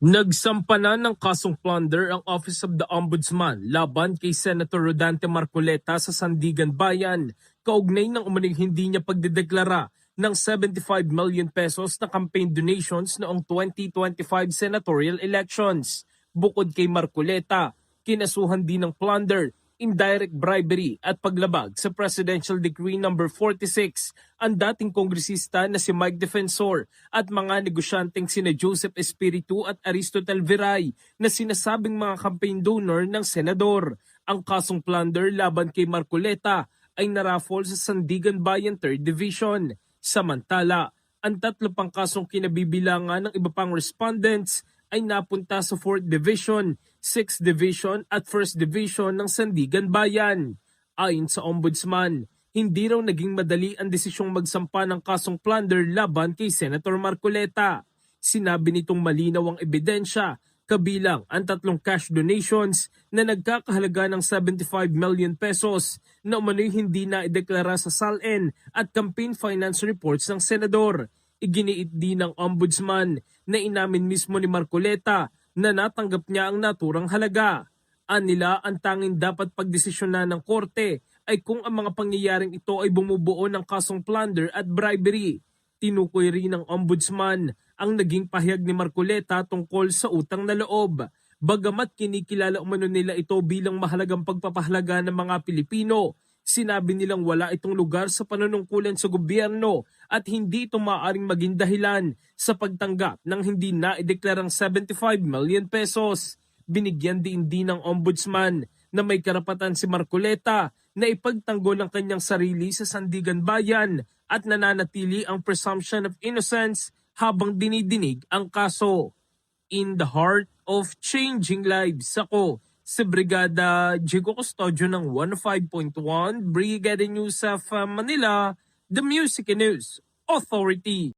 Nagsampa na ng kasong plunder ang Office of the Ombudsman laban kay Senator Rodante Marcoleta sa Sandigan Bayan, kaugnay ng umano'y hindi niya pagdedeklara ng 75 million pesos na campaign donations noong 2025 senatorial elections. Bukod kay Marcoleta, kinasuhan din ng plunder, indirect bribery at paglabag sa Presidential Decree No. 46 ang dating kongresista na si Mike Defensor at mga negosyanteng sina Joseph Espiritu at Aristotel Viray na sinasabing mga campaign donor ng senador. Ang kasong plunder laban kay Marcoleta ay naraffle sa Sandigan Bayan 3rd Division. Samantala, ang tatlo pang kasong kinabibilangan ng iba pang respondents ay napunta sa 4th Division, 6th Division at 1st Division ng Sandigan Bayan. Ayon sa Ombudsman, hindi raw naging madali ang desisyong magsampa ng kasong plunder laban kay Senator Marcoleta. Sinabi nitong malinaw ang ebidensya, kabilang ang tatlong cash donations na nagkakahalaga ng 75 million pesos na umano'y hindi na ideklara sa SALN at campaign finance reports ng senador. Iginiit din ng Ombudsman na inamin mismo ni Marcoleta na natanggap niya ang naturang halaga. Anila, ang tanging dapat pagdesisyonan ng korte ay kung ang mga pangyayaring ito ay bumubuo ng kasong plunder at bribery. Tinukoy rin ng Ombudsman ang naging pahayag ni Marcoleta tungkol sa utang na loob. Bagamat kinikilala umano nila ito bilang mahalagang pagpapahalaga ng mga Pilipino, sinabi nilang wala itong lugar sa panunungkulan sa gobyerno at hindi ito maaaring maging dahilan sa pagtanggap ng hindi naideklarang 75 million pesos. Binigyan din ng Ombudsman na may karapatan si Marcoleta na ipagtanggol ang kanyang sarili sa Sandigan Bayan at nananatili ang presumption of innocence habang dinidinig ang kaso. In the heart of changing lives, ako si Brigada Jigo Custodio ng 105.1 Brigada News of Manila, the Music and News Authority.